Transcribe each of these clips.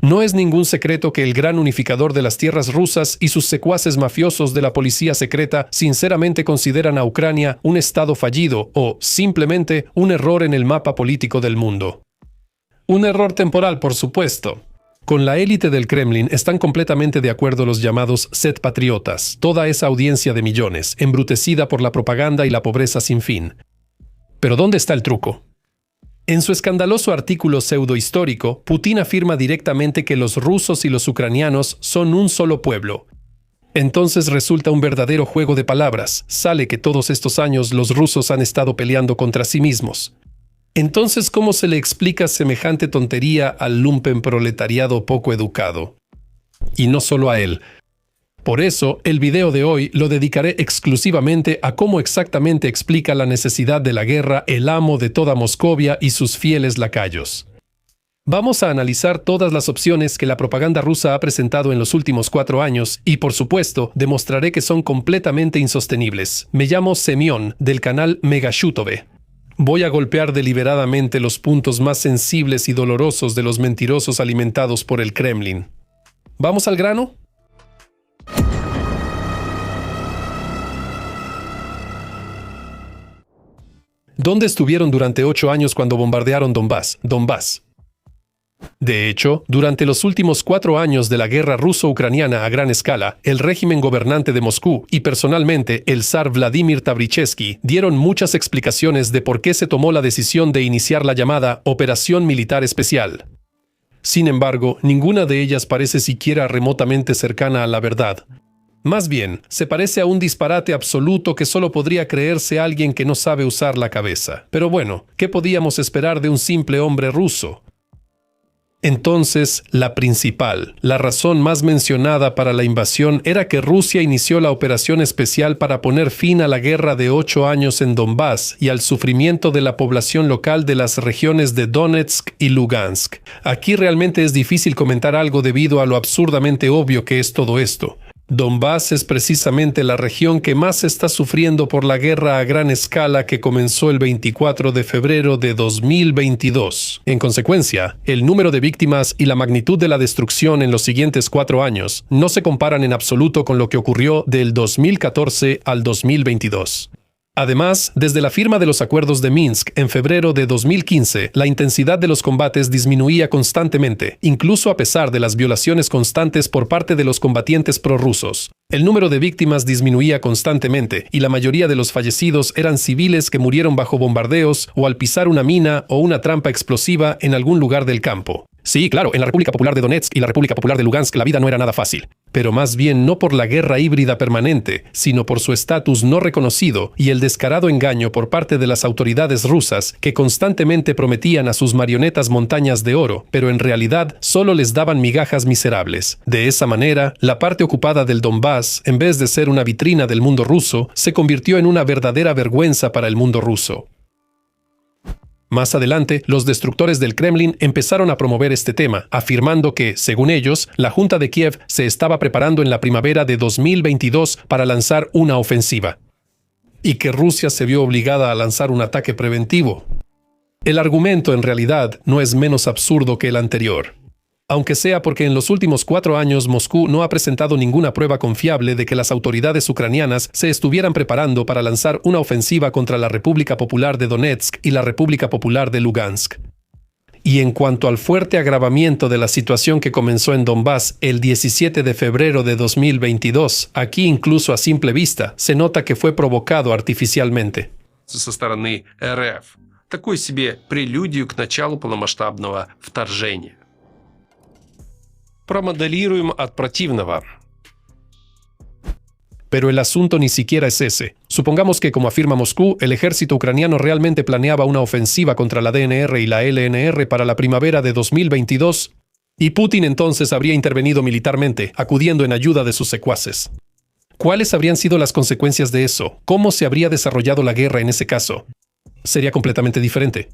No es ningún secreto que el gran unificador de las tierras rusas y sus secuaces mafiosos de la policía secreta sinceramente consideran a Ucrania un estado fallido o, simplemente, un error en el mapa político del mundo. Un error temporal, por supuesto. Con la élite del Kremlin están completamente de acuerdo los llamados Set patriotas, toda esa audiencia de millones, embrutecida por la propaganda y la pobreza sin fin. Pero ¿dónde está el truco? En su escandaloso artículo pseudohistórico, Putin afirma directamente que los rusos y los ucranianos son un solo pueblo. Entonces resulta un verdadero juego de palabras. Sale que todos estos años los rusos han estado peleando contra sí mismos. Entonces, ¿cómo se le explica semejante tontería al lumpenproletariado poco educado? Y no solo a él. Por eso, el video de hoy lo dedicaré exclusivamente a cómo exactamente explica la necesidad de la guerra el amo de toda Moscovia y sus fieles lacayos. Vamos a analizar todas las opciones que la propaganda rusa ha presentado en los últimos 4 años y, por supuesto, demostraré que son completamente insostenibles. Me llamo Semyon, del canal Megashutove. Voy a golpear deliberadamente los puntos más sensibles y dolorosos de los mentirosos alimentados por el Kremlin. ¿Vamos al grano? ¿Dónde estuvieron durante 8 años cuando bombardearon Donbass? De hecho, durante los últimos 4 años de la guerra ruso-ucraniana a gran escala, el régimen gobernante de Moscú y personalmente el zar Vladimir Tabrichevsky dieron muchas explicaciones de por qué se tomó la decisión de iniciar la llamada Operación Militar Especial. Sin embargo, ninguna de ellas parece siquiera remotamente cercana a la verdad. Más bien, se parece a un disparate absoluto que solo podría creerse alguien que no sabe usar la cabeza. Pero bueno, ¿qué podíamos esperar de un simple hombre ruso? Entonces, la razón más mencionada para la invasión era que Rusia inició la operación especial para poner fin a la guerra de 8 años en Donbass y al sufrimiento de la población local de las regiones de Donetsk y Lugansk. Aquí realmente es difícil comentar algo debido a lo absurdamente obvio que es todo esto. Donbass es precisamente la región que más está sufriendo por la guerra a gran escala que comenzó el 24 de febrero de 2022. En consecuencia, el número de víctimas y la magnitud de la destrucción en los siguientes 4 años no se comparan en absoluto con lo que ocurrió del 2014 al 2022. Además, desde la firma de los acuerdos de Minsk en febrero de 2015, la intensidad de los combates disminuía constantemente, incluso a pesar de las violaciones constantes por parte de los combatientes prorrusos. El número de víctimas disminuía constantemente y la mayoría de los fallecidos eran civiles que murieron bajo bombardeos o al pisar una mina o una trampa explosiva en algún lugar del campo. Sí, claro, en la República Popular de Donetsk y la República Popular de Lugansk la vida no era nada fácil. Pero más bien no por la guerra híbrida permanente, sino por su estatus no reconocido y el descarado engaño por parte de las autoridades rusas que constantemente prometían a sus marionetas montañas de oro, pero en realidad solo les daban migajas miserables. De esa manera, la parte ocupada del Donbass, en vez de ser una vitrina del mundo ruso, se convirtió en una verdadera vergüenza para el mundo ruso. Más adelante, los destructores del Kremlin empezaron a promover este tema, afirmando que, según ellos, la Junta de Kiev se estaba preparando en la primavera de 2022 para lanzar una ofensiva, y que Rusia se vio obligada a lanzar un ataque preventivo. El argumento, en realidad, no es menos absurdo que el anterior. Aunque sea porque en los últimos 4 años Moscú no ha presentado ninguna prueba confiable de que las autoridades ucranianas se estuvieran preparando para lanzar una ofensiva contra la República Popular de Donetsk y la República Popular de Lugansk. Y en cuanto al fuerte agravamiento de la situación que comenzó en Donbass el 17 de febrero de 2022, aquí incluso a simple vista se nota que fue provocado artificialmente. Со стороны РФ. Такой себе прелюдию к началу полномасштабного вторжения. Promodelируем от противного. Pero el asunto ni siquiera es ese. Supongamos que, como afirma Moscú, el ejército ucraniano realmente planeaba una ofensiva contra la DNR y la LNR para la primavera de 2022, y Putin entonces habría intervenido militarmente, acudiendo en ayuda de sus secuaces. ¿Cuáles habrían sido las consecuencias de eso? ¿Cómo se habría desarrollado la guerra en ese caso? Sería completamente diferente.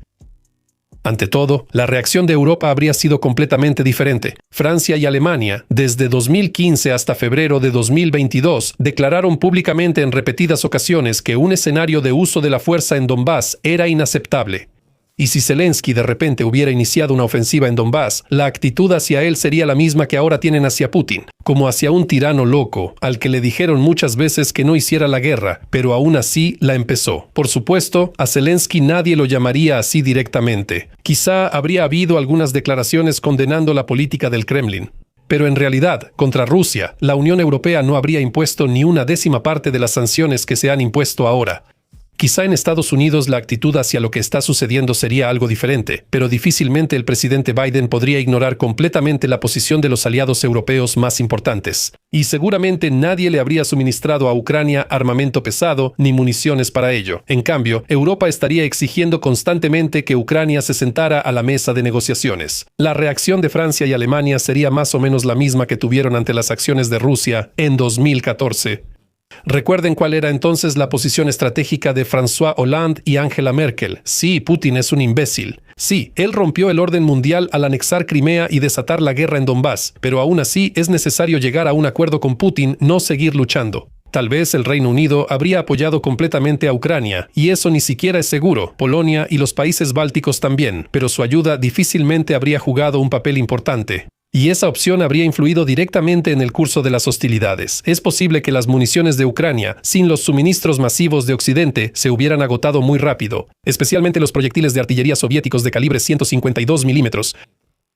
Ante todo, la reacción de Europa habría sido completamente diferente. Francia y Alemania, desde 2015 hasta febrero de 2022, declararon públicamente en repetidas ocasiones que un escenario de uso de la fuerza en Donbass era inaceptable. Y si Zelensky de repente hubiera iniciado una ofensiva en Donbass, la actitud hacia él sería la misma que ahora tienen hacia Putin, como hacia un tirano loco, al que le dijeron muchas veces que no hiciera la guerra, pero aún así la empezó. Por supuesto, a Zelensky nadie lo llamaría así directamente. Quizá habría habido algunas declaraciones condenando la política del Kremlin. Pero en realidad, contra Rusia, la Unión Europea no habría impuesto ni una décima parte de las sanciones que se han impuesto ahora. Quizá en Estados Unidos la actitud hacia lo que está sucediendo sería algo diferente, pero difícilmente el presidente Biden podría ignorar completamente la posición de los aliados europeos más importantes. Y seguramente nadie le habría suministrado a Ucrania armamento pesado ni municiones para ello. En cambio, Europa estaría exigiendo constantemente que Ucrania se sentara a la mesa de negociaciones. La reacción de Francia y Alemania sería más o menos la misma que tuvieron ante las acciones de Rusia en 2014. Recuerden cuál era entonces la posición estratégica de François Hollande y Angela Merkel. Sí, Putin es un imbécil. Sí, él rompió el orden mundial al anexar Crimea y desatar la guerra en Donbass, pero aún así es necesario llegar a un acuerdo con Putin, no seguir luchando. Tal vez el Reino Unido habría apoyado completamente a Ucrania, y eso ni siquiera es seguro. Polonia y los países bálticos también, pero su ayuda difícilmente habría jugado un papel importante. Y esa opción habría influido directamente en el curso de las hostilidades. Es posible que las municiones de Ucrania, sin los suministros masivos de Occidente, se hubieran agotado muy rápido, especialmente los proyectiles de artillería soviéticos de calibre 152 milímetros.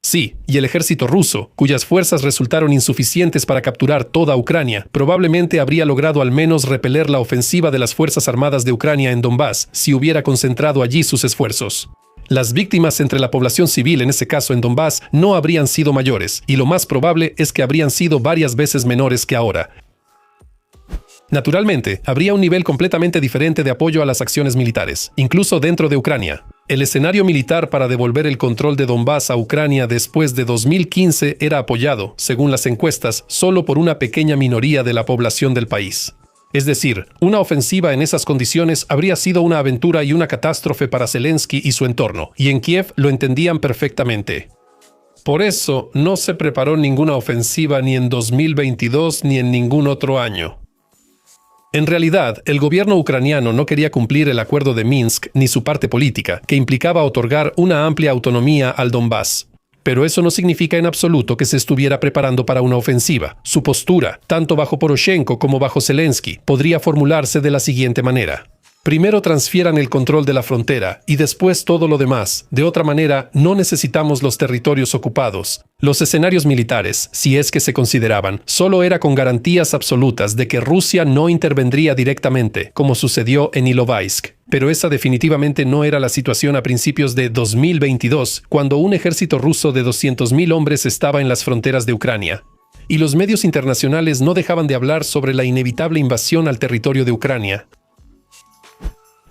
Sí, y el ejército ruso, cuyas fuerzas resultaron insuficientes para capturar toda Ucrania, probablemente habría logrado al menos repeler la ofensiva de las Fuerzas Armadas de Ucrania en Donbass, si hubiera concentrado allí sus esfuerzos. Las víctimas entre la población civil, en ese caso en Donbass, no habrían sido mayores, y lo más probable es que habrían sido varias veces menores que ahora. Naturalmente, habría un nivel completamente diferente de apoyo a las acciones militares, incluso dentro de Ucrania. El escenario militar para devolver el control de Donbass a Ucrania después de 2015 era apoyado, según las encuestas, solo por una pequeña minoría de la población del país. Es decir, una ofensiva en esas condiciones habría sido una aventura y una catástrofe para Zelensky y su entorno, y en Kiev lo entendían perfectamente. Por eso, no se preparó ninguna ofensiva ni en 2022 ni en ningún otro año. En realidad, el gobierno ucraniano no quería cumplir el acuerdo de Minsk ni su parte política, que implicaba otorgar una amplia autonomía al Donbass. Pero eso no significa en absoluto que se estuviera preparando para una ofensiva. Su postura, tanto bajo Poroshenko como bajo Zelensky, podría formularse de la siguiente manera. Primero transfieran el control de la frontera y después todo lo demás. De otra manera, no necesitamos los territorios ocupados. Los escenarios militares, si es que se consideraban, solo era con garantías absolutas de que Rusia no intervendría directamente, como sucedió en Ilovaisk. Pero esa definitivamente no era la situación a principios de 2022, cuando un ejército ruso de 200.000 hombres estaba en las fronteras de Ucrania. Y los medios internacionales no dejaban de hablar sobre la inevitable invasión al territorio de Ucrania.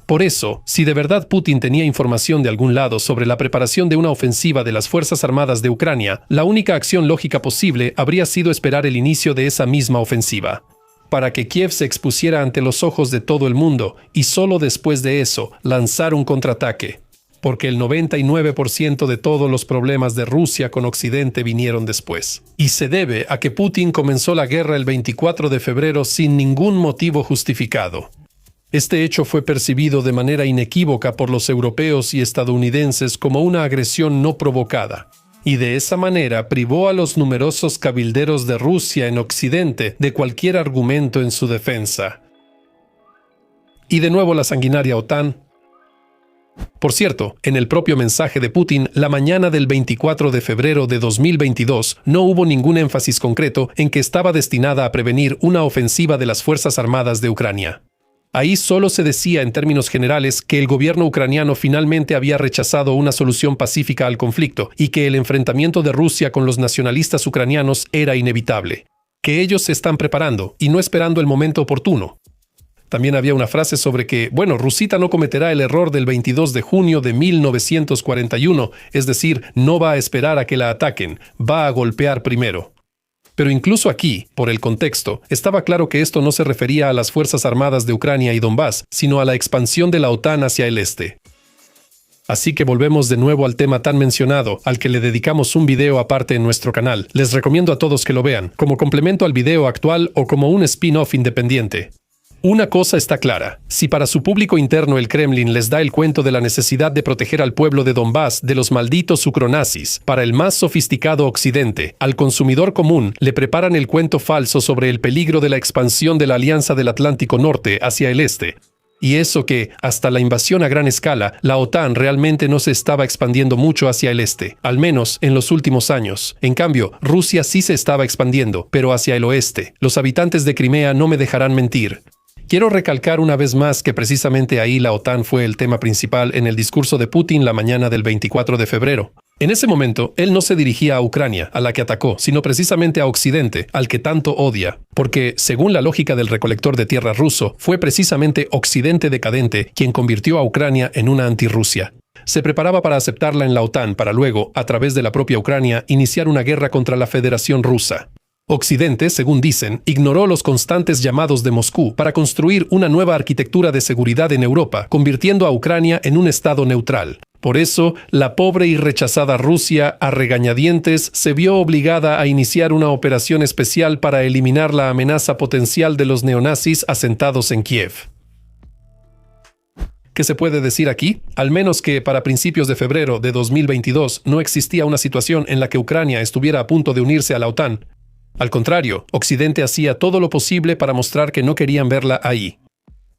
Por eso, si de verdad Putin tenía información de algún lado sobre la preparación de una ofensiva de las Fuerzas Armadas de Ucrania, la única acción lógica posible habría sido esperar el inicio de esa misma ofensiva, para que Kiev se expusiera ante los ojos de todo el mundo y solo después de eso lanzar un contraataque, porque el 99% de todos los problemas de Rusia con Occidente vinieron después. Y se debe a que Putin comenzó la guerra el 24 de febrero sin ningún motivo justificado. Este hecho fue percibido de manera inequívoca por los europeos y estadounidenses como una agresión no provocada, y de esa manera privó a los numerosos cabilderos de Rusia en Occidente de cualquier argumento en su defensa. Y de nuevo la sanguinaria OTAN. Por cierto, en el propio mensaje de Putin, la mañana del 24 de febrero de 2022, no hubo ningún énfasis concreto en que estaba destinada a prevenir una ofensiva de las Fuerzas Armadas de Ucrania. Ahí solo se decía en términos generales que el gobierno ucraniano finalmente había rechazado una solución pacífica al conflicto y que el enfrentamiento de Rusia con los nacionalistas ucranianos era inevitable, que ellos se están preparando y no esperando el momento oportuno. También había una frase sobre que, Rusita no cometerá el error del 22 de junio de 1941, es decir, no va a esperar a que la ataquen, va a golpear primero. Pero incluso aquí, por el contexto, estaba claro que esto no se refería a las Fuerzas Armadas de Ucrania y Donbass, sino a la expansión de la OTAN hacia el este. Así que volvemos de nuevo al tema tan mencionado, al que le dedicamos un video aparte en nuestro canal. Les recomiendo a todos que lo vean, como complemento al video actual o como un spin-off independiente. Una cosa está clara, si para su público interno el Kremlin les da el cuento de la necesidad de proteger al pueblo de Donbass de los malditos ucronazis, para el más sofisticado Occidente, al consumidor común, le preparan el cuento falso sobre el peligro de la expansión de la Alianza del Atlántico Norte hacia el este. Y eso que, hasta la invasión a gran escala, la OTAN realmente no se estaba expandiendo mucho hacia el este, al menos en los últimos años. En cambio, Rusia sí se estaba expandiendo, pero hacia el oeste. Los habitantes de Crimea no me dejarán mentir. Quiero recalcar una vez más que precisamente ahí la OTAN fue el tema principal en el discurso de Putin la mañana del 24 de febrero. En ese momento, él no se dirigía a Ucrania, a la que atacó, sino precisamente a Occidente, al que tanto odia, porque, según la lógica del recolector de tierra ruso, fue precisamente Occidente decadente quien convirtió a Ucrania en una antirrusia. Se preparaba para aceptarla en la OTAN para luego, a través de la propia Ucrania, iniciar una guerra contra la Federación Rusa. Occidente, según dicen, ignoró los constantes llamados de Moscú para construir una nueva arquitectura de seguridad en Europa, convirtiendo a Ucrania en un estado neutral. Por eso, la pobre y rechazada Rusia, a regañadientes, se vio obligada a iniciar una operación especial para eliminar la amenaza potencial de los neonazis asentados en Kiev. ¿Qué se puede decir aquí? Al menos que para principios de febrero de 2022 no existía una situación en la que Ucrania estuviera a punto de unirse a la OTAN. Al contrario, Occidente hacía todo lo posible para mostrar que no querían verla ahí.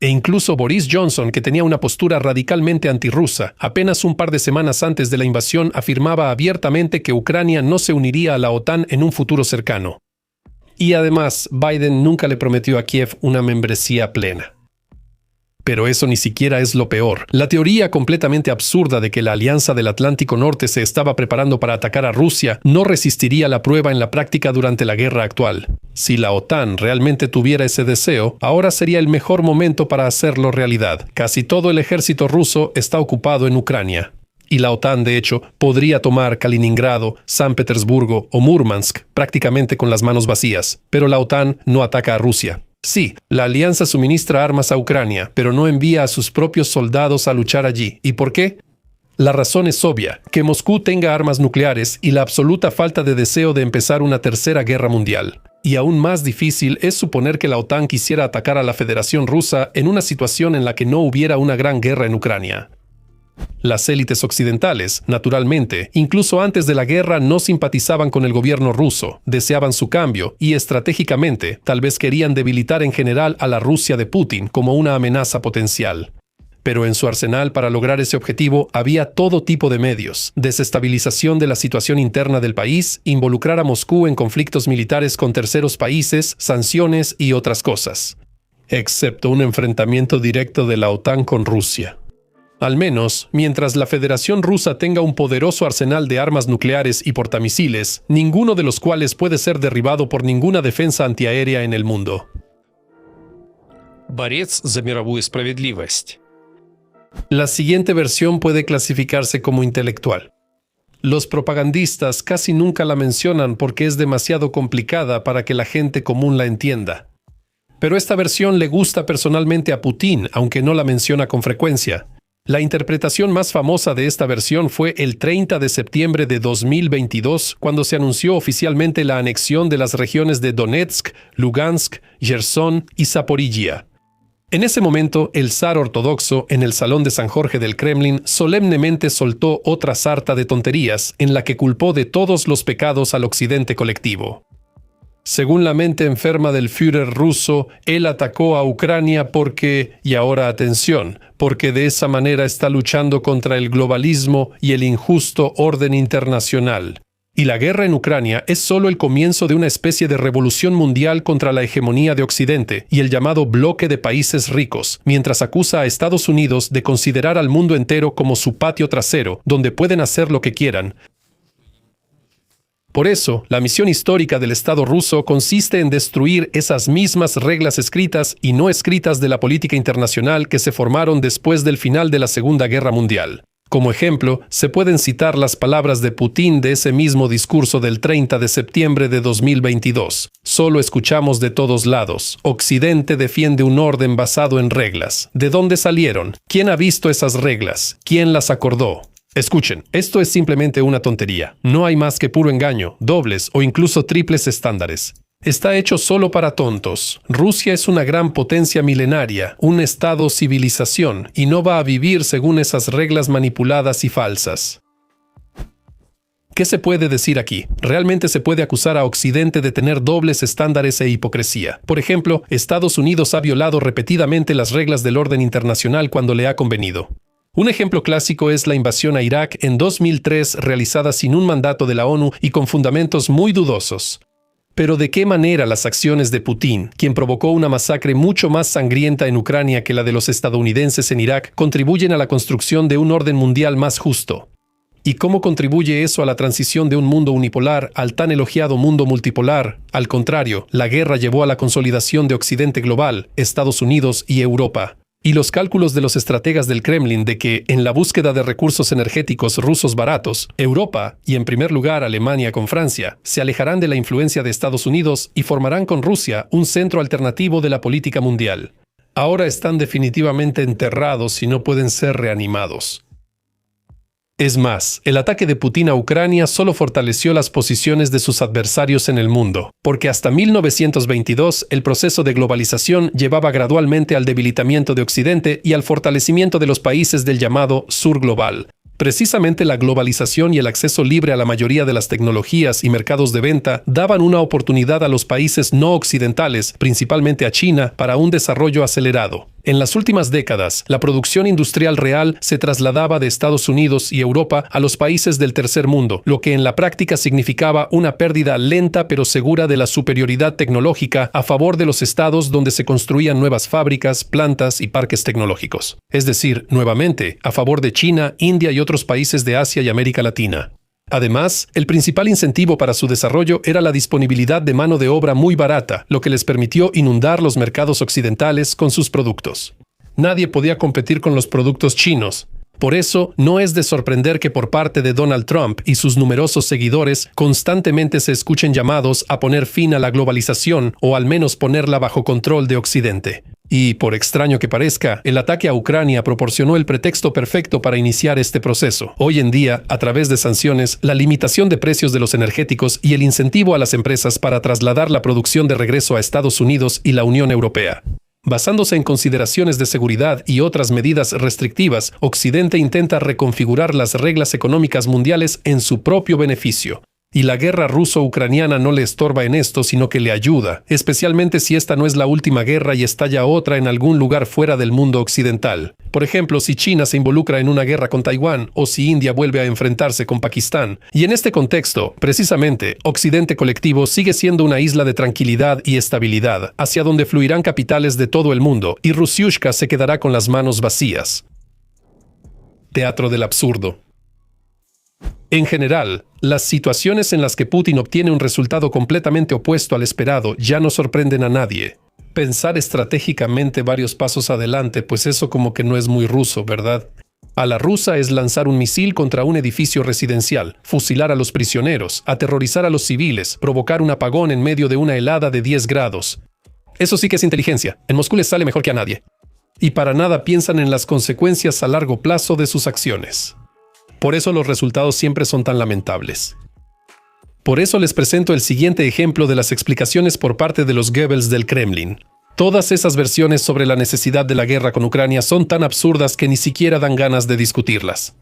E incluso Boris Johnson, que tenía una postura radicalmente antirrusa, apenas un par de semanas antes de la invasión afirmaba abiertamente que Ucrania no se uniría a la OTAN en un futuro cercano. Y además, Biden nunca le prometió a Kiev una membresía plena. Pero eso ni siquiera es lo peor. La teoría completamente absurda de que la Alianza del Atlántico Norte se estaba preparando para atacar a Rusia no resistiría la prueba en la práctica durante la guerra actual. Si la OTAN realmente tuviera ese deseo, ahora sería el mejor momento para hacerlo realidad. Casi todo el ejército ruso está ocupado en Ucrania. Y la OTAN, de hecho, podría tomar Kaliningrado, San Petersburgo o Murmansk prácticamente con las manos vacías. Pero la OTAN no ataca a Rusia. Sí, la alianza suministra armas a Ucrania, pero no envía a sus propios soldados a luchar allí. ¿Y por qué? La razón es obvia, que Moscú tenga armas nucleares y la absoluta falta de deseo de empezar una tercera guerra mundial. Y aún más difícil es suponer que la OTAN quisiera atacar a la Federación Rusa en una situación en la que no hubiera una gran guerra en Ucrania. Las élites occidentales, naturalmente, incluso antes de la guerra no simpatizaban con el gobierno ruso, deseaban su cambio y estratégicamente tal vez querían debilitar en general a la Rusia de Putin como una amenaza potencial. Pero en su arsenal para lograr ese objetivo había todo tipo de medios: desestabilización de la situación interna del país, involucrar a Moscú en conflictos militares con terceros países, sanciones y otras cosas. Excepto un enfrentamiento directo de la OTAN con Rusia. Al menos, mientras la Federación Rusa tenga un poderoso arsenal de armas nucleares y portamisiles, ninguno de los cuales puede ser derribado por ninguna defensa antiaérea en el mundo. Борец за мировую справедливость. La siguiente versión puede clasificarse como intelectual. Los propagandistas casi nunca la mencionan porque es demasiado complicada para que la gente común la entienda. Pero esta versión le gusta personalmente a Putin, aunque no la menciona con frecuencia. La interpretación más famosa de esta versión fue el 30 de septiembre de 2022, cuando se anunció oficialmente la anexión de las regiones de Donetsk, Lugansk, Jersón y Zaporizhia. En ese momento, el zar ortodoxo, en el Salón de San Jorge del Kremlin, solemnemente soltó otra sarta de tonterías en la que culpó de todos los pecados al occidente colectivo. Según la mente enferma del Führer ruso, él atacó a Ucrania porque, y ahora atención, porque de esa manera está luchando contra el globalismo y el injusto orden internacional. Y la guerra en Ucrania es solo el comienzo de una especie de revolución mundial contra la hegemonía de Occidente y el llamado bloque de países ricos, mientras acusa a Estados Unidos de considerar al mundo entero como su patio trasero, donde pueden hacer lo que quieran. Por eso, la misión histórica del Estado ruso consiste en destruir esas mismas reglas escritas y no escritas de la política internacional que se formaron después del final de la Segunda Guerra Mundial. Como ejemplo, se pueden citar las palabras de Putin de ese mismo discurso del 30 de septiembre de 2022. Solo escuchamos de todos lados: Occidente defiende un orden basado en reglas. ¿De dónde salieron? ¿Quién ha visto esas reglas? ¿Quién las acordó? Escuchen, esto es simplemente una tontería. No hay más que puro engaño, dobles o incluso triples estándares. Está hecho solo para tontos. Rusia es una gran potencia milenaria, un estado-civilización, y no va a vivir según esas reglas manipuladas y falsas. ¿Qué se puede decir aquí? Realmente se puede acusar a Occidente de tener dobles estándares e hipocresía. Por ejemplo, Estados Unidos ha violado repetidamente las reglas del orden internacional cuando le ha convenido. Un ejemplo clásico es la invasión a Irak en 2003 realizada sin un mandato de la ONU y con fundamentos muy dudosos. Pero ¿de qué manera las acciones de Putin, quien provocó una masacre mucho más sangrienta en Ucrania que la de los estadounidenses en Irak, contribuyen a la construcción de un orden mundial más justo? ¿Y cómo contribuye eso a la transición de un mundo unipolar al tan elogiado mundo multipolar? Al contrario, la guerra llevó a la consolidación de Occidente global, Estados Unidos y Europa. Y los cálculos de los estrategas del Kremlin de que, en la búsqueda de recursos energéticos rusos baratos, Europa, y en primer lugar Alemania con Francia, se alejarán de la influencia de Estados Unidos y formarán con Rusia un centro alternativo de la política mundial. Ahora están definitivamente enterrados y no pueden ser reanimados. Es más, el ataque de Putin a Ucrania solo fortaleció las posiciones de sus adversarios en el mundo, porque hasta 1922 el proceso de globalización llevaba gradualmente al debilitamiento de Occidente y al fortalecimiento de los países del llamado Sur global. Precisamente la globalización y el acceso libre a la mayoría de las tecnologías y mercados de venta daban una oportunidad a los países no occidentales, principalmente a China, para un desarrollo acelerado. En las últimas décadas, la producción industrial real se trasladaba de Estados Unidos y Europa a los países del tercer mundo, lo que en la práctica significaba una pérdida lenta pero segura de la superioridad tecnológica a favor de los estados donde se construían nuevas fábricas, plantas y parques tecnológicos. Es decir, nuevamente, a favor de China, India y otros países de Asia y América Latina. Además, el principal incentivo para su desarrollo era la disponibilidad de mano de obra muy barata, lo que les permitió inundar los mercados occidentales con sus productos. Nadie podía competir con los productos chinos. Por eso, no es de sorprender que por parte de Donald Trump y sus numerosos seguidores constantemente se escuchen llamados a poner fin a la globalización o al menos ponerla bajo control de Occidente. Y, por extraño que parezca, el ataque a Ucrania proporcionó el pretexto perfecto para iniciar este proceso. Hoy en día, a través de sanciones, la limitación de precios de los energéticos y el incentivo a las empresas para trasladar la producción de regreso a Estados Unidos y la Unión Europea. Basándose en consideraciones de seguridad y otras medidas restrictivas, Occidente intenta reconfigurar las reglas económicas mundiales en su propio beneficio. Y la guerra ruso-ucraniana no le estorba en esto, sino que le ayuda, especialmente si esta no es la última guerra y estalla otra en algún lugar fuera del mundo occidental. Por ejemplo, si China se involucra en una guerra con Taiwán o si India vuelve a enfrentarse con Pakistán. Y en este contexto, precisamente, Occidente colectivo sigue siendo una isla de tranquilidad y estabilidad, hacia donde fluirán capitales de todo el mundo, y Rusiushka se quedará con las manos vacías. Teatro del absurdo. En general, las situaciones en las que Putin obtiene un resultado completamente opuesto al esperado ya no sorprenden a nadie. Pensar estratégicamente varios pasos adelante, pues eso como que no es muy ruso, ¿verdad? A la rusa es lanzar un misil contra un edificio residencial, fusilar a los prisioneros, aterrorizar a los civiles, provocar un apagón en medio de una helada de 10 grados. Eso sí que es inteligencia. En Moscú les sale mejor que a nadie. Y para nada piensan en las consecuencias a largo plazo de sus acciones. Por eso los resultados siempre son tan lamentables. Por eso les presento el siguiente ejemplo de las explicaciones por parte de los Goebbels del Kremlin. Todas esas versiones sobre la necesidad de la guerra con Ucrania son tan absurdas que ni siquiera dan ganas de discutirlas.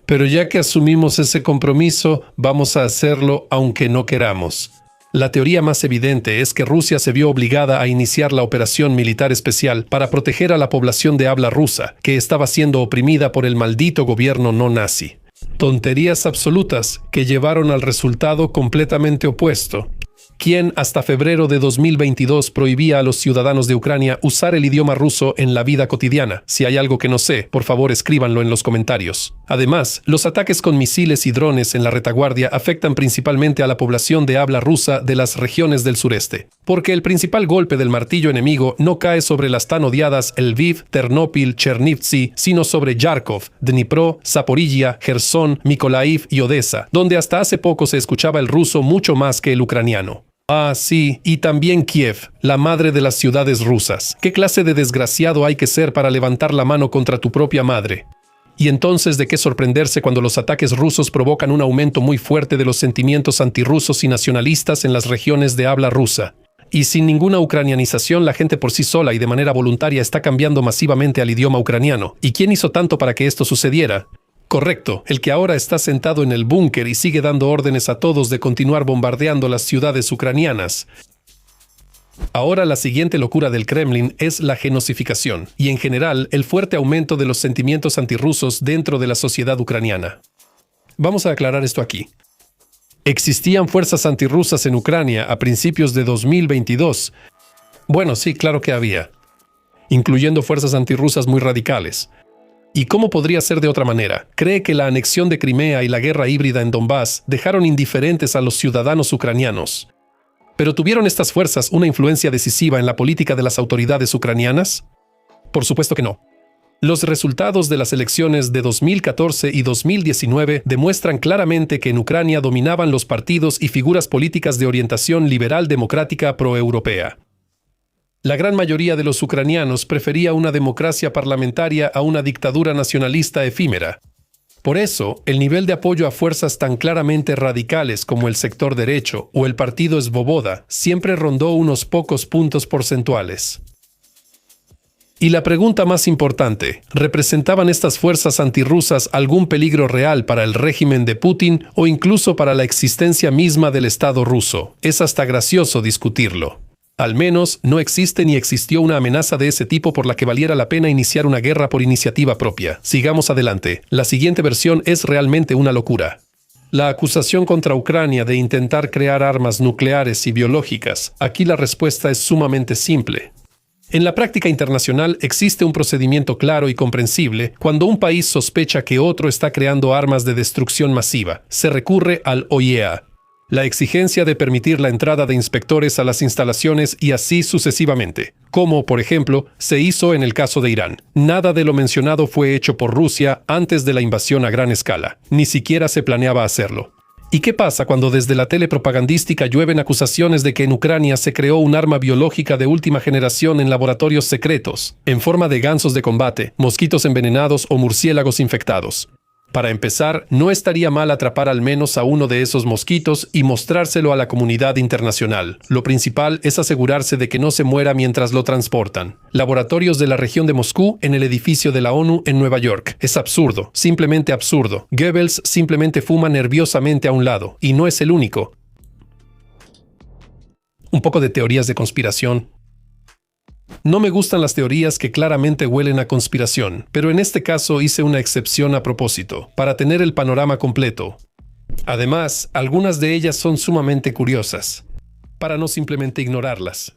Pero ya que asumimos ese compromiso, vamos a hacerlo aunque no queramos. La teoría más evidente es que Rusia se vio obligada a iniciar la operación militar especial para proteger a la población de habla rusa, que estaba siendo oprimida por el maldito gobierno no nazi. Tonterías absolutas que llevaron al resultado completamente opuesto. ¿Quién hasta febrero de 2022 prohibía a los ciudadanos de Ucrania usar el idioma ruso en la vida cotidiana? Si hay algo que no sé, por favor escríbanlo en los comentarios. Además, los ataques con misiles y drones en la retaguardia afectan principalmente a la población de habla rusa de las regiones del sureste. Porque el principal golpe del martillo enemigo no cae sobre las tan odiadas Lviv, Ternópil, Chernivtsi, sino sobre Yarkov, Dnipro, Zaporizhia, Jersón, Mykolaiv y Odessa, donde hasta hace poco se escuchaba el ruso mucho más que el ucraniano. Ah, sí, y también Kiev, la madre de las ciudades rusas. ¿Qué clase de desgraciado hay que ser para levantar la mano contra tu propia madre? Y entonces, ¿de qué sorprenderse cuando los ataques rusos provocan un aumento muy fuerte de los sentimientos antirrusos y nacionalistas en las regiones de habla rusa? Y sin ninguna ucranianización, la gente por sí sola y de manera voluntaria está cambiando masivamente al idioma ucraniano. ¿Y quién hizo tanto para que esto sucediera? Correcto, el que ahora está sentado en el búnker y sigue dando órdenes a todos de continuar bombardeando las ciudades ucranianas. Ahora la siguiente locura del Kremlin es la genocificación y en general el fuerte aumento de los sentimientos antirrusos dentro de la sociedad ucraniana. Vamos a aclarar esto aquí. ¿Existían fuerzas antirrusas en Ucrania a principios de 2022? Bueno, sí, claro que había, incluyendo fuerzas antirrusas muy radicales. ¿Y cómo podría ser de otra manera? ¿Cree que la anexión de Crimea y la guerra híbrida en Donbass dejaron indiferentes a los ciudadanos ucranianos? ¿Pero tuvieron estas fuerzas una influencia decisiva en la política de las autoridades ucranianas? Por supuesto que no. Los resultados de las elecciones de 2014 y 2019 demuestran claramente que en Ucrania dominaban los partidos y figuras políticas de orientación liberal democrática proeuropea. La gran mayoría de los ucranianos prefería una democracia parlamentaria a una dictadura nacionalista efímera. Por eso, el nivel de apoyo a fuerzas tan claramente radicales como el sector derecho o el partido Svoboda siempre rondó unos pocos puntos porcentuales. Y la pregunta más importante, ¿representaban estas fuerzas antirrusas algún peligro real para el régimen de Putin o incluso para la existencia misma del Estado ruso? Es hasta gracioso discutirlo. Al menos, no existe ni existió una amenaza de ese tipo por la que valiera la pena iniciar una guerra por iniciativa propia. Sigamos adelante. La siguiente versión es realmente una locura. La acusación contra Ucrania de intentar crear armas nucleares y biológicas. Aquí la respuesta es sumamente simple. En la práctica internacional existe un procedimiento claro y comprensible cuando un país sospecha que otro está creando armas de destrucción masiva. Se recurre al OIEA. La exigencia de permitir la entrada de inspectores a las instalaciones y así sucesivamente, como, por ejemplo, se hizo en el caso de Irán. Nada de lo mencionado fue hecho por Rusia antes de la invasión a gran escala, ni siquiera se planeaba hacerlo. ¿Y qué pasa cuando desde la tele propagandística llueven acusaciones de que en Ucrania se creó un arma biológica de última generación en laboratorios secretos, en forma de gansos de combate, mosquitos envenenados o murciélagos infectados? Para empezar, no estaría mal atrapar al menos a uno de esos mosquitos y mostrárselo a la comunidad internacional. Lo principal es asegurarse de que no se muera mientras lo transportan. Laboratorios de la región de Moscú en el edificio de la ONU en Nueva York. Es absurdo, simplemente absurdo. Goebbels simplemente fuma nerviosamente a un lado, y no es el único. Un poco de teorías de conspiración. No me gustan las teorías que claramente huelen a conspiración, pero en este caso hice una excepción a propósito, para tener el panorama completo. Además, algunas de ellas son sumamente curiosas, para no simplemente ignorarlas.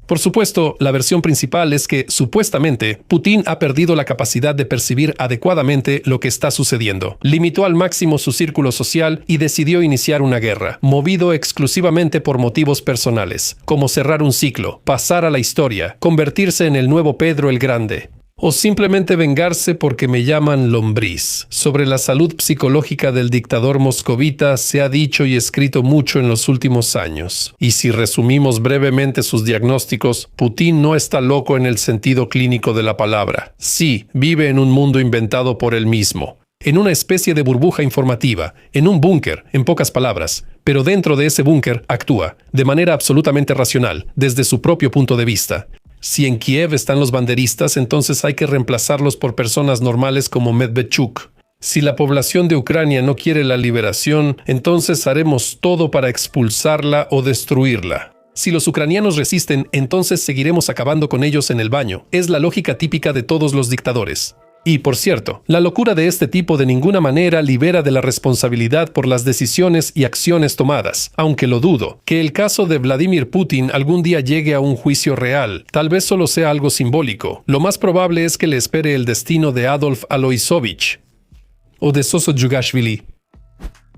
Por supuesto, la versión principal es que, supuestamente, Putin ha perdido la capacidad de percibir adecuadamente lo que está sucediendo. Limitó al máximo su círculo social y decidió iniciar una guerra, movido exclusivamente por motivos personales, como cerrar un ciclo, pasar a la historia, convertirse en el nuevo Pedro el Grande. O simplemente vengarse porque me llaman lombriz. Sobre la salud psicológica del dictador moscovita se ha dicho y escrito mucho en los últimos años. Y si resumimos brevemente sus diagnósticos, Putin no está loco en el sentido clínico de la palabra. Sí, vive en un mundo inventado por él mismo. En una especie de burbuja informativa, en un búnker, en pocas palabras. Pero dentro de ese búnker actúa, de manera absolutamente racional, desde su propio punto de vista. Si en Kiev están los banderistas, entonces hay que reemplazarlos por personas normales como Medvedchuk. Si la población de Ucrania no quiere la liberación, entonces haremos todo para expulsarla o destruirla. Si los ucranianos resisten, entonces seguiremos acabando con ellos en el baño. Es la lógica típica de todos los dictadores. Y, por cierto, la locura de este tipo de ninguna manera libera de la responsabilidad por las decisiones y acciones tomadas, aunque lo dudo, que el caso de Vladimir Putin algún día llegue a un juicio real. Tal vez solo sea algo simbólico. Lo más probable es que le espere el destino de Adolf Aloisovich o de Soso Djugashvili.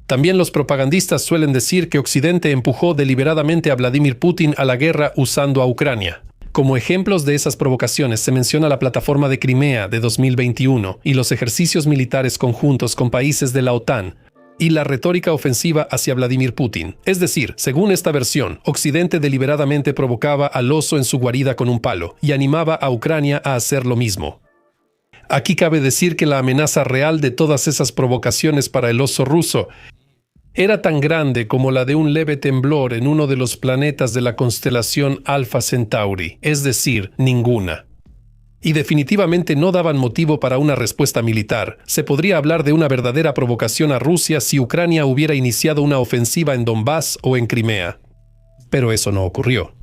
También los propagandistas suelen decir que Occidente empujó deliberadamente a Vladimir Putin a la guerra usando a Ucrania. Como ejemplos de esas provocaciones se menciona la plataforma de Crimea de 2021 y los ejercicios militares conjuntos con países de la OTAN y la retórica ofensiva hacia Vladimir Putin. Es decir, según esta versión, Occidente deliberadamente provocaba al oso en su guarida con un palo y animaba a Ucrania a hacer lo mismo. Aquí cabe decir que la amenaza real de todas esas provocaciones para el oso ruso Era tan grande como la de un leve temblor en uno de los planetas de la constelación Alpha Centauri, es decir, ninguna. Y definitivamente no daban motivo para una respuesta militar. Se podría hablar de una verdadera provocación a Rusia si Ucrania hubiera iniciado una ofensiva en Donbass o en Crimea. Pero eso no ocurrió.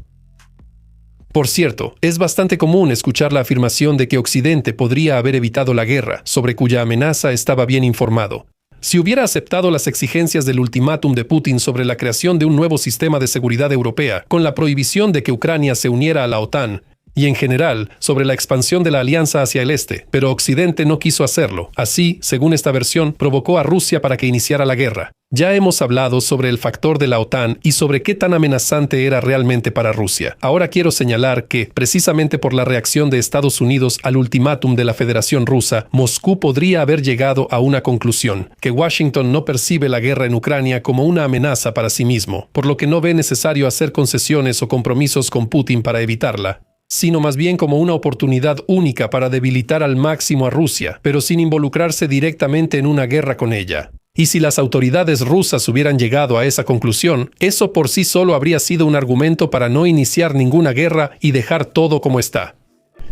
Por cierto, es bastante común escuchar la afirmación de que Occidente podría haber evitado la guerra, sobre cuya amenaza estaba bien informado. Si hubiera aceptado las exigencias del ultimátum de Putin sobre la creación de un nuevo sistema de seguridad europea, con la prohibición de que Ucrania se uniera a la OTAN, y en general sobre la expansión de la alianza hacia el este, pero Occidente no quiso hacerlo. Así, según esta versión, provocó a Rusia para que iniciara la guerra. Ya hemos hablado sobre el factor de la OTAN y sobre qué tan amenazante era realmente para Rusia. Ahora quiero señalar que, precisamente por la reacción de Estados Unidos al ultimátum de la Federación Rusa, Moscú podría haber llegado a una conclusión, que Washington no percibe la guerra en Ucrania como una amenaza para sí mismo, por lo que no ve necesario hacer concesiones o compromisos con Putin para evitarla, sino más bien como una oportunidad única para debilitar al máximo a Rusia, pero sin involucrarse directamente en una guerra con ella. Y si las autoridades rusas hubieran llegado a esa conclusión, eso por sí solo habría sido un argumento para no iniciar ninguna guerra y dejar todo como está,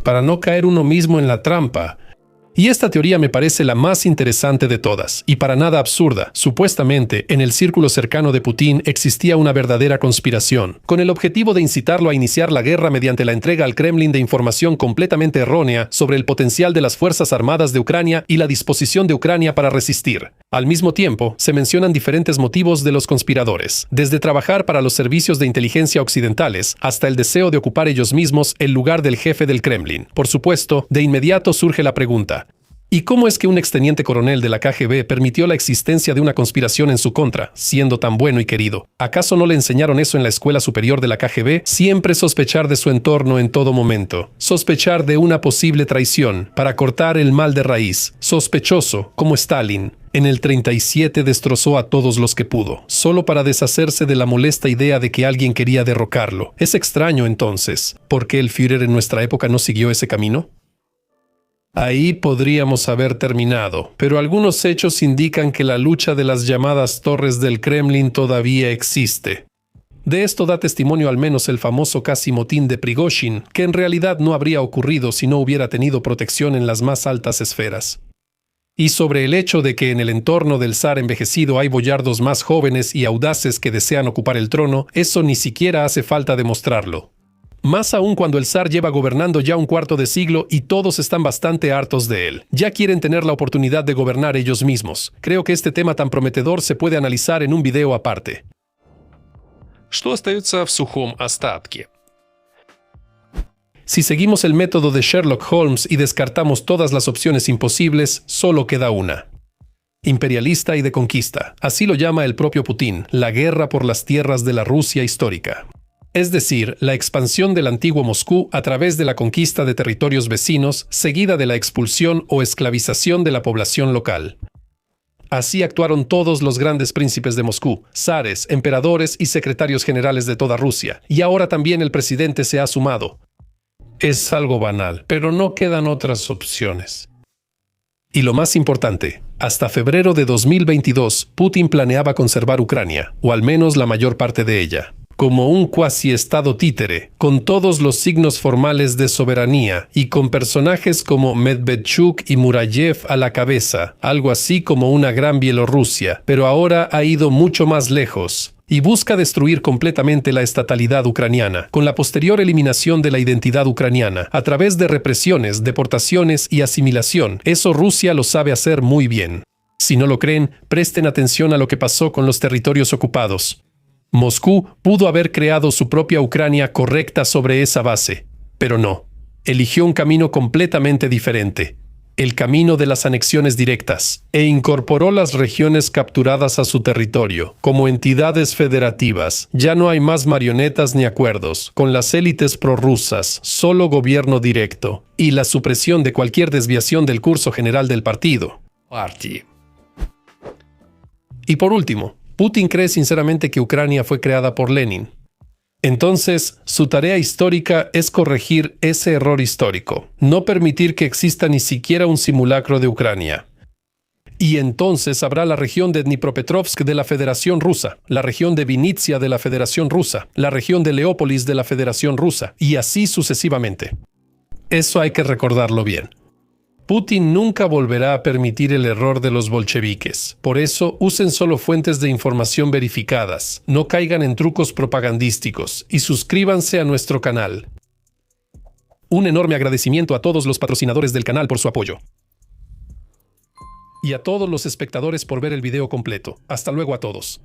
para no caer uno mismo en la trampa. Y esta teoría me parece la más interesante de todas, y para nada absurda. Supuestamente, en el círculo cercano de Putin existía una verdadera conspiración, con el objetivo de incitarlo a iniciar la guerra mediante la entrega al Kremlin de información completamente errónea sobre el potencial de las Fuerzas Armadas de Ucrania y la disposición de Ucrania para resistir. Al mismo tiempo, se mencionan diferentes motivos de los conspiradores, desde trabajar para los servicios de inteligencia occidentales hasta el deseo de ocupar ellos mismos el lugar del jefe del Kremlin. Por supuesto, de inmediato surge la pregunta: ¿y cómo es que un exteniente coronel de la KGB permitió la existencia de una conspiración en su contra, siendo tan bueno y querido? ¿Acaso no le enseñaron eso en la escuela superior de la KGB? Siempre sospechar de su entorno en todo momento. Sospechar de una posible traición para cortar el mal de raíz. Sospechoso, como Stalin. En el 37 destrozó a todos los que pudo, solo para deshacerse de la molesta idea de que alguien quería derrocarlo. Es extraño entonces, ¿por qué el Führer en nuestra época no siguió ese camino? Ahí podríamos haber terminado, pero algunos hechos indican que la lucha de las llamadas torres del Kremlin todavía existe. De esto da testimonio al menos el famoso casi motín de Prigozhin, que en realidad no habría ocurrido si no hubiera tenido protección en las más altas esferas. Y sobre el hecho de que en el entorno del zar envejecido hay boyardos más jóvenes y audaces que desean ocupar el trono, eso ni siquiera hace falta demostrarlo. Más aún cuando el zar lleva gobernando ya un cuarto de siglo y todos están bastante hartos de él. Ya quieren tener la oportunidad de gobernar ellos mismos. Creo que este tema tan prometedor se puede analizar en un video aparte. Что остается в сухом остатке? Si seguimos el método de Sherlock Holmes y descartamos todas las opciones imposibles, solo queda una: imperialista y de conquista. Así lo llama el propio Putin, la guerra por las tierras de la Rusia histórica. Es decir, la expansión del antiguo Moscú a través de la conquista de territorios vecinos, seguida de la expulsión o esclavización de la población local. Así actuaron todos los grandes príncipes de Moscú, zares, emperadores y secretarios generales de toda Rusia, y ahora también el presidente se ha sumado. Es algo banal, pero no quedan otras opciones. Y lo más importante, hasta febrero de 2022, Putin planeaba conservar Ucrania, o al menos la mayor parte de ella, como un cuasi-estado títere, con todos los signos formales de soberanía y con personajes como Medvedchuk y Murayev a la cabeza, algo así como una gran Bielorrusia, pero ahora ha ido mucho más lejos y busca destruir completamente la estatalidad ucraniana, con la posterior eliminación de la identidad ucraniana, a través de represiones, deportaciones y asimilación. Eso Rusia lo sabe hacer muy bien. Si no lo creen, presten atención a lo que pasó con los territorios ocupados. Moscú pudo haber creado su propia Ucrania correcta sobre esa base, pero no. Eligió un camino completamente diferente, el camino de las anexiones directas, e incorporó las regiones capturadas a su territorio como entidades federativas. Ya no hay más marionetas ni acuerdos con las élites prorrusas, solo gobierno directo y la supresión de cualquier desviación del curso general del partido. Y por último, Putin cree sinceramente que Ucrania fue creada por Lenin. Entonces, su tarea histórica es corregir ese error histórico, no permitir que exista ni siquiera un simulacro de Ucrania. Y entonces habrá la región de Dnipropetrovsk de la Federación Rusa, la región de Vinnytsia de la Federación Rusa, la región de Leópolis de la Federación Rusa, y así sucesivamente. Eso hay que recordarlo bien. Putin nunca volverá a permitir el error de los bolcheviques. Por eso, usen solo fuentes de información verificadas, no caigan en trucos propagandísticos y suscríbanse a nuestro canal. Un enorme agradecimiento a todos los patrocinadores del canal por su apoyo. Y a todos los espectadores por ver el video completo. Hasta luego a todos.